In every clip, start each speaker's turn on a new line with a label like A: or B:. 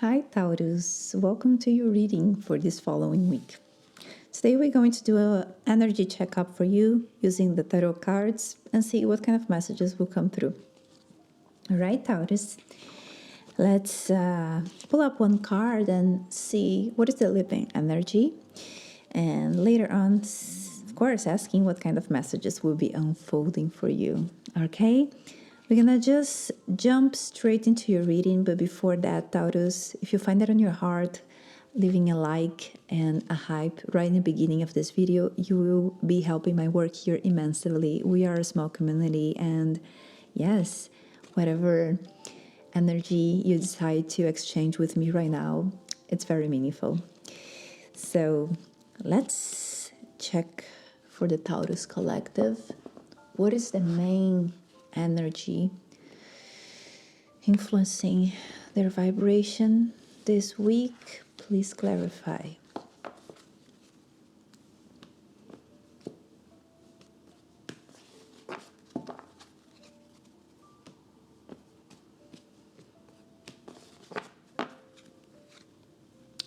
A: Hi Taurus, welcome to your reading for this following week. Today we're going to do an energy checkup for you using the tarot cards and see what kind of messages will come through. All right, Taurus, let's pull up one card and see what is the living energy. And later on, of course, asking what kind of messages will be unfolding for you. Okay? We're gonna just jump straight into your reading, but before that, Taurus, if you find that on your heart, leaving a like and a hype right in the beginning of this video, you will be helping my work here immensely. We are a small community, and yes, whatever energy you decide to exchange with me right now, it's very meaningful. So let's check for the Taurus collective. What is the main energy influencing their vibration this week? Please clarify.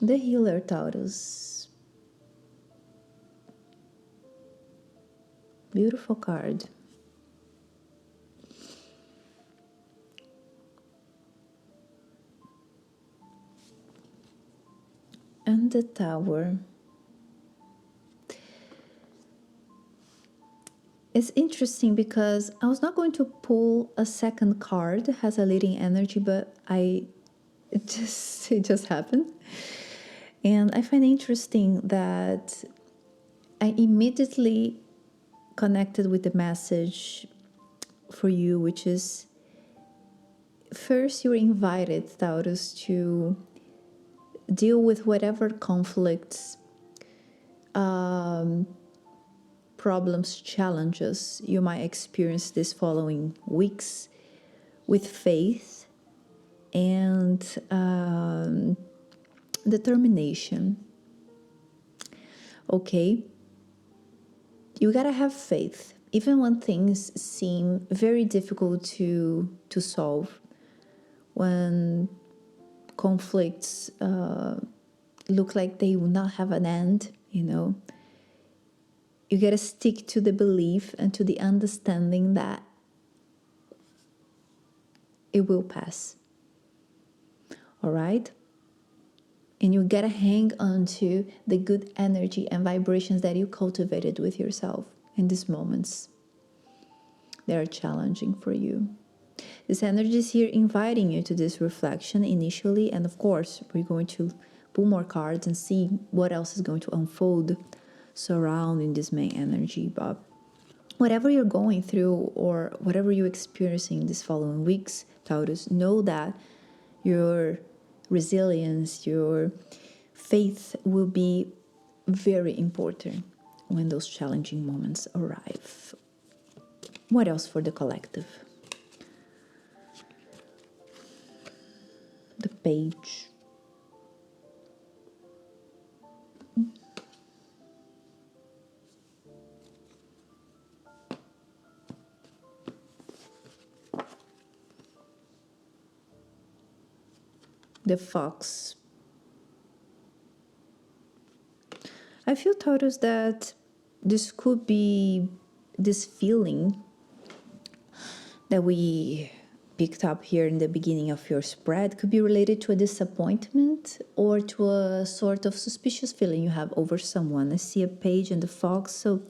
A: The healer Taurus. Beautiful card. And the Tower. It's interesting because I was not going to pull a second card that has a leading energy, but it just happened. And I find it interesting that I immediately connected with the message for you, which is first you're invited, Taurus, to deal with whatever conflicts, problems, challenges you might experience this following weeks with faith and determination. Okay, you gotta have faith even when things seem very difficult to solve, when conflicts look like they will not have an end. You gotta stick to the belief and to the understanding that it will pass. All right? And you gotta hang on to the good energy and vibrations that you cultivated with yourself in these moments. They are challenging for you. This energy is here inviting you to this reflection initially, and of course, we're going to pull more cards and see what else is going to unfold surrounding this main energy. But whatever you're going through or whatever you're experiencing these following weeks, Taurus, know that your resilience, your faith will be very important when those challenging moments arrive. What else for the collective? The page. The fox. I feel, Taurus, that this could be this feeling that we picked up here in the beginning of your spread could be related to a disappointment or to a sort of suspicious feeling you have over someone. I see a page in the fox, so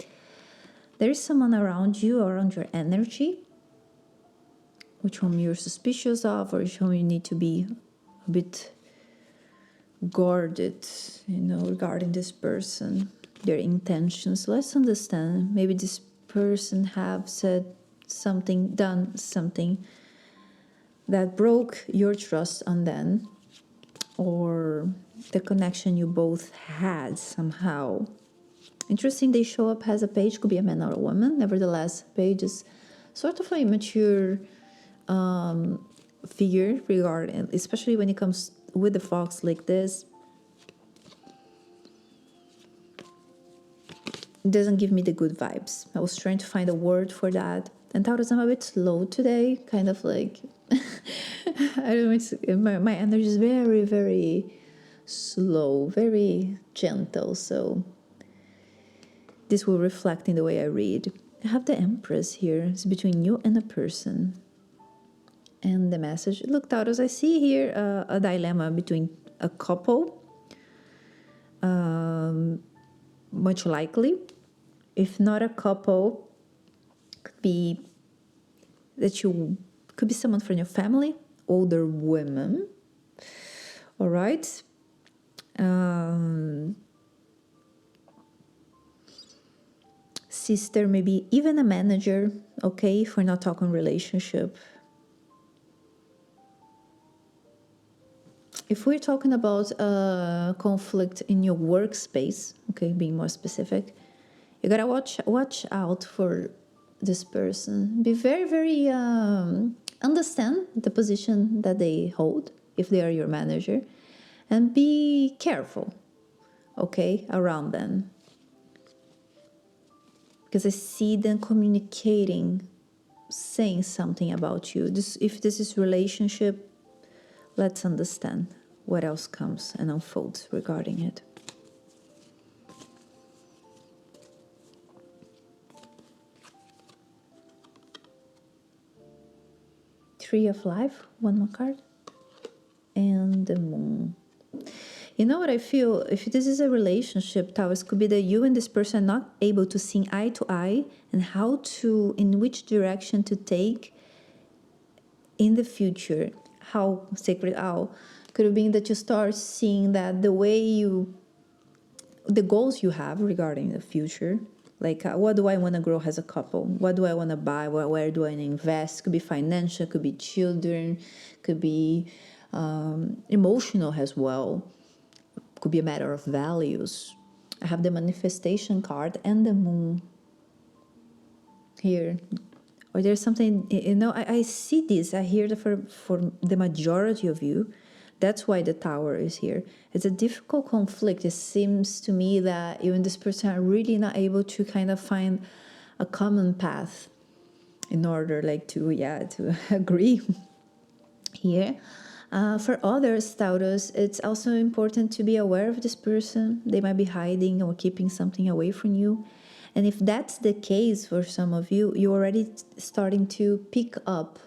A: there is someone around you, around your energy, which one you're suspicious of, or which one you need to be a bit guarded, regarding this person, their intentions. Let's understand. Maybe this person have said something, done something that broke your trust on them, or the connection you both had somehow. Interesting, they show up as a page, could be a man or a woman. Nevertheless, page is sort of a mature figure, regarding, especially when it comes with the fox like this. It doesn't give me the good vibes. I was trying to find a word for that. And Taurus, I'm a bit slow today, kind of like I don't know, my energy is very, very slow, very gentle. So this will reflect in the way I read. I have the Empress here. It's between you and a person. And the message. Look, Taurus, I see here a dilemma between a couple, much likely. If not a couple, could be that you could be someone from your family, older women. All right. Sister, maybe even a manager. Okay, if we're not talking relationship. If we're talking about conflict in your workspace, okay, being more specific, you gotta watch out for this person. Be very, very understand the position that they hold if they are your manager, and be careful, okay, around them. Because I see them communicating, saying something about you. If this is relationship, let's understand what else comes and unfolds regarding it. Three of Life, one more card. And the Moon. You know what I feel? If this is a relationship, Taurus, could be that you and this person are not able to see eye to eye and in which direction to take in the future. How sacred owl could have been that you start seeing that the goals you have regarding the future, like what do I want to grow as a couple? What do I want to buy? Where do I invest? Could be financial, could be children, could be emotional as well. Could be a matter of values. I have the manifestation card and the Moon here. Or there's something, I see this. I hear that for the majority of you. That's why the Tower is here. It's a difficult conflict. It seems to me that you and this person are really not able to kind of find a common path in order to agree here. For others, Taurus, it's also important to be aware of this person. They might be hiding or keeping something away from you. And if that's the case for some of you, you're already starting to pick up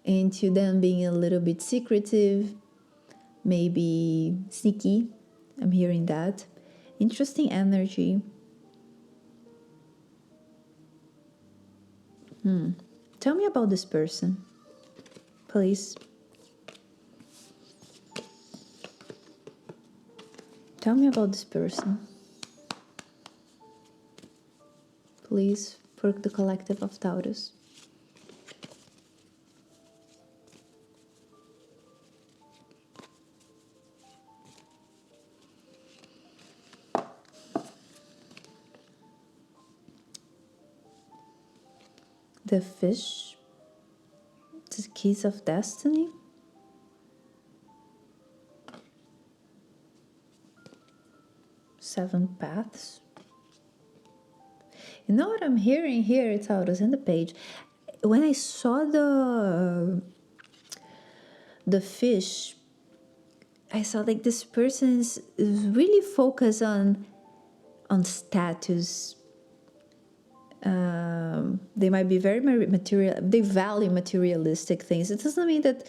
A: into them being a little bit secretive, maybe sneaky. I'm hearing that. Interesting energy. Tell me about this person, please. Tell me about this person. Please, for the collective of Taurus. The Fish, the Keys of Destiny. Seven Paths. You know what I'm hearing here, Taurus, in the page? When I saw the fish, I saw like this person is really focused on status. They might be very material. They value materialistic things. It doesn't mean that.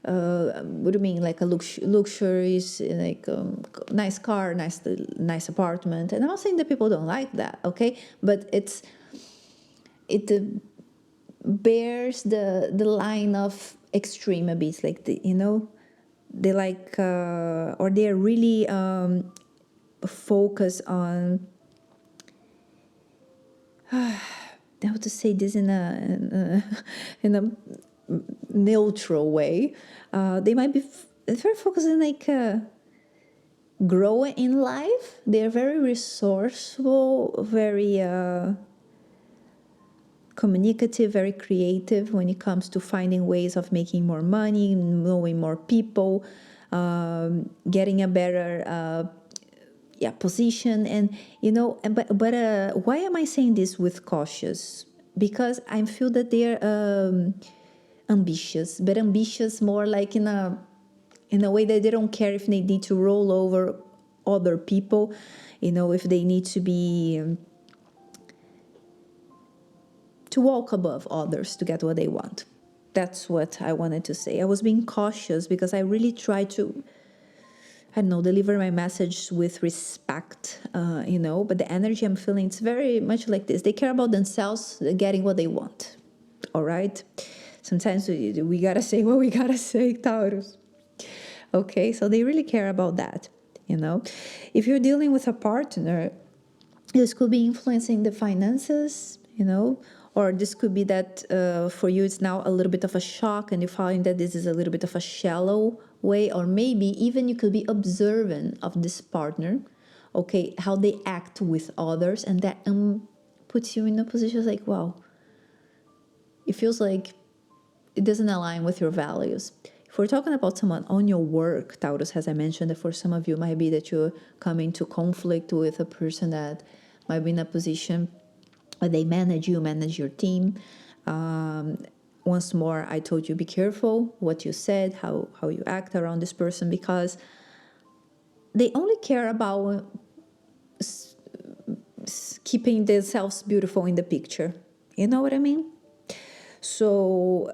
A: What do you mean, like a luxuries, like nice car, nice apartment? And I'm not saying that people don't like that, okay? But it bears the line of extreme a bit, like they like or they're really focused on. How to say this in a neutral way. They might be very focused on growing in life. They're very resourceful, very communicative, very creative when it comes to finding ways of making more money, knowing more people, getting a better position. And but why am I saying this with cautious? Because I feel that they're ambitious, but ambitious more like in a way that they don't care if they need to roll over other people, if they need to be to walk above others to get what they want. That's what I wanted to say. I was being cautious because I really try to, I don't know, deliver my message with respect, but the energy I'm feeling, it's very much like this. They care about themselves, getting what they want. All right? Sometimes we gotta say what we gotta say, Taurus. Okay, so they really care about that, If you're dealing with a partner, this could be influencing the finances, or this could be that for you it's now a little bit of a shock and you find that this is a little bit of a shallow way, or maybe even you could be observant of this partner, okay, how they act with others, and that puts you in a position like, wow, it feels like it doesn't align with your values. If we're talking about someone on your work, Taurus, as I mentioned, that for some of you might be that you're coming to conflict with a person that might be in a position where they manage you, manage your team. Once more, I told you, be careful what you said, how you act around this person, because they only care about keeping themselves beautiful in the picture. You know what I mean? So,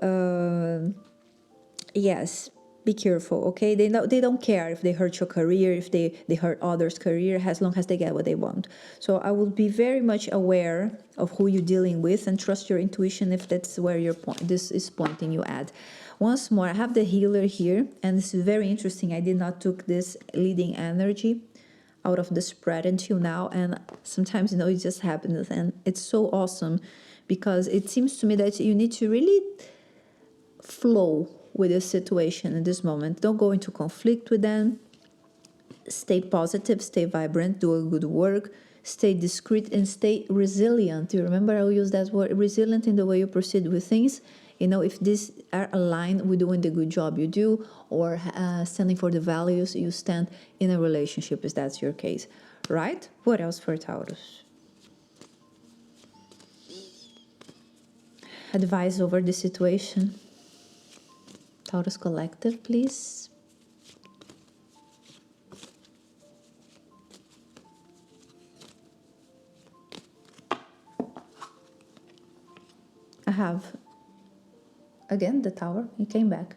A: yes, be careful, okay? They don't care if they hurt your career, if they hurt others' career, as long as they get what they want. So I will be very much aware of who you're dealing with and trust your intuition if that's where this is pointing you at. Once more, I have the healer here, and this is very interesting. I did not took this leading energy out of the spread until now, and sometimes it just happens, and it's so awesome because it seems to me that you need to really flow with the situation in this moment. Don't go into conflict with them. Stay positive, stay vibrant, do a good work, stay discreet, and stay resilient. You remember I will use that word, resilient, in the way you proceed with things. If these are aligned with doing the good job you do, or standing for the values you stand in a relationship, if that's your case, right? What else for Taurus? Advice over the situation. Taurus Collective, please. I have, again, the Tower. He came back.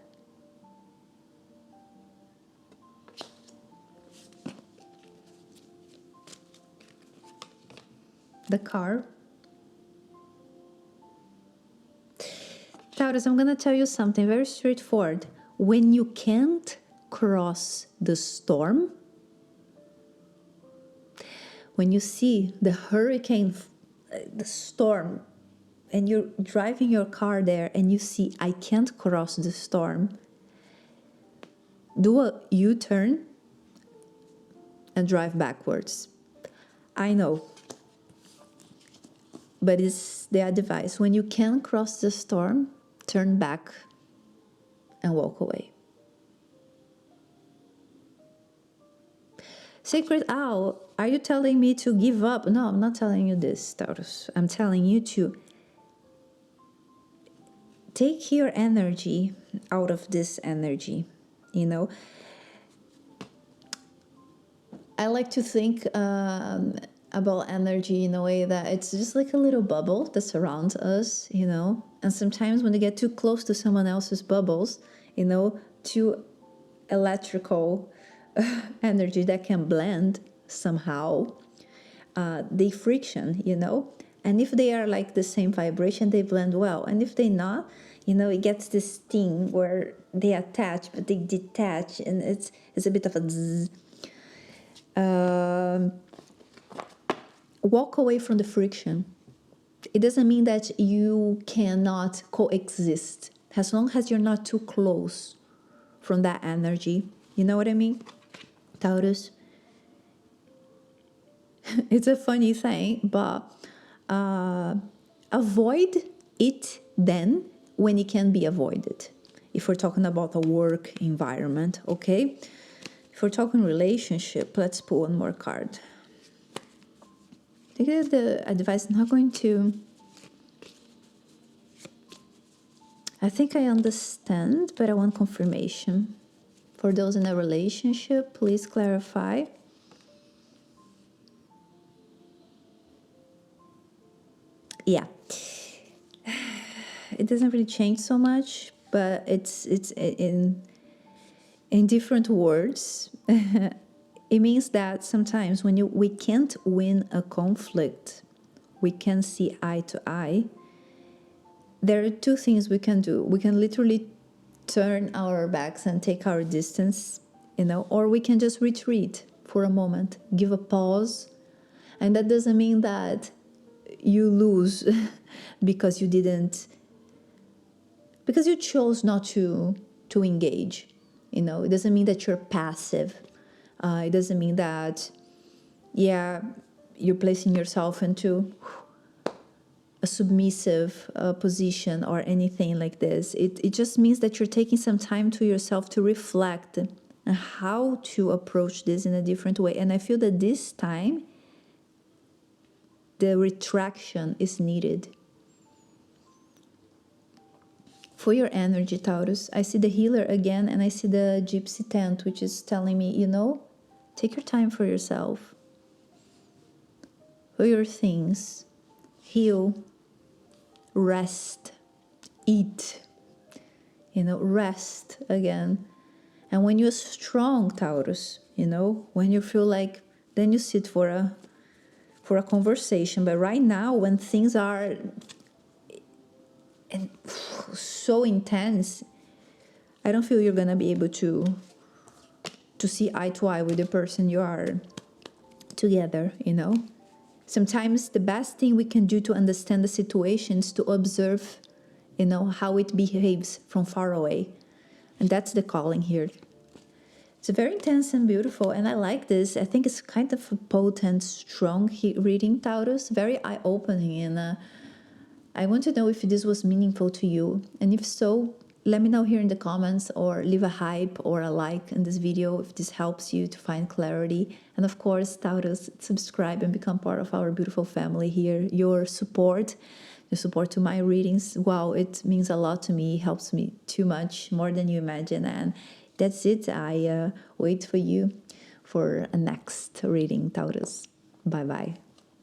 A: The car. Taurus, I'm going to tell you something very straightforward. When you can't cross the storm, when you see the hurricane, the storm, and you're driving your car there and you see, I can't cross the storm, do a U-turn and drive backwards. I know, but it's the advice. When you can't cross the storm, turn back and walk away. Sacred Owl, are you telling me to give up? No, I'm not telling you this, Taurus. I'm telling you to take your energy out of this energy. I like to think about energy in a way that it's just like a little bubble that surrounds us, and sometimes when they get too close to someone else's bubbles, too electrical energy that can blend somehow, they friction, and if they are like the same vibration, they blend well, and if they not, it gets this thing where they attach but they detach, and it's a bit of a zzz. Walk away from the friction. It doesn't mean that you cannot coexist, as long as you're not too close from that energy. You know what I mean, Taurus? It's a funny thing, but avoid it then when it can be avoided. If we're talking about a work environment, okay? If we're talking relationship, let's pull one more card. I think the advice is not going to I think I understand, but I want confirmation. For those in a relationship, please clarify. Yeah, it doesn't really change so much, but it's in different words. It means that sometimes when we can't win a conflict, we can see eye to eye. There are two things we can do. We can literally turn our backs and take our distance, or we can just retreat for a moment, give a pause. And that doesn't mean that you lose because you chose not to engage. It doesn't mean that you're passive. It doesn't mean that, you're placing yourself into a submissive position or anything like this. It just means that you're taking some time to yourself to reflect on how to approach this in a different way. And I feel that this time, the retraction is needed. For your energy, Taurus, I see the healer again, and I see the gypsy tent, which is telling me, take your time for yourself, for your things, heal, rest, eat, rest again. And when you're strong, Taurus, when you feel like, then you sit for a conversation. But right now, when things are so intense, I don't feel you're gonna be able to see eye to eye with the person you are together. Sometimes the best thing we can do to understand the situation is to observe, how it behaves from far away. And that's the calling here. It's very intense and beautiful, and I like this. I think it's kind of a potent, strong reading, Taurus. Very eye-opening, and I want to know if this was meaningful to you. And if so, let me know here in the comments, or leave a hype or a like in this video if this helps you to find clarity. And of course, Taurus, subscribe and become part of our beautiful family here. Your support to my readings, wow, it means a lot to me, helps me too much, more than you imagine. And that's it. I wait for you for a next reading, Taurus. Bye-bye.